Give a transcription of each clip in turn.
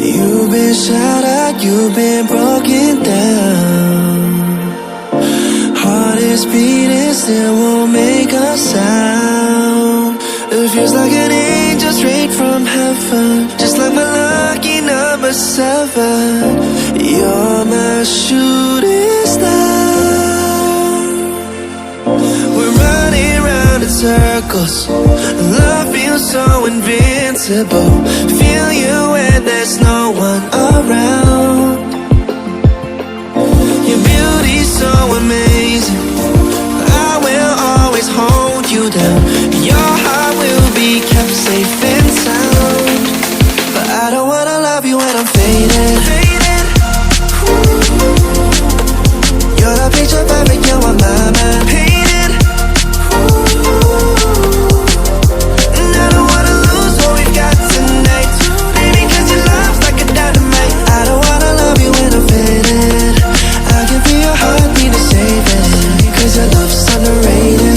You've been shattered, you've been broken down. Heart is beating, still won't make a sound. It feels like an angel straight from heaven, just like my lucky number 7. You're my shooting star. We're running round in circles, love feels so invincible. Feel you when there's no one around. Your beauty's so amazing, I will always hold you down. Your heart will be kept safe and sound. But I don't wanna love you when I'm faded. You're the picture perfect, you're on my mind. Painted. And I don't wanna lose what we've got tonight, baby, cause your love's like a dynamite. I don't wanna love you when I'm faded. I can feel your heartbeat to save it, cause your love's underrated.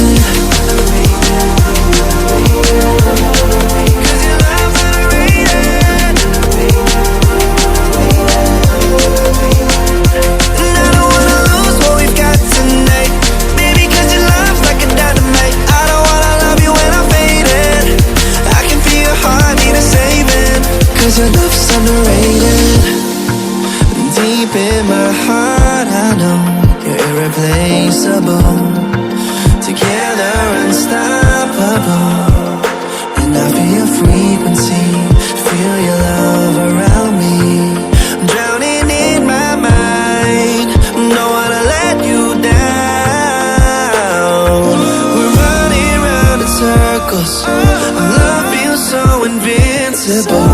Cause your love's underrated. Deep in my heart I know you're irreplaceable. Together unstoppable. And I feel your frequency, feel your love around me. I'm drowning in my mind, don't wanna let you down. We're running round in circles, love feels so invincible.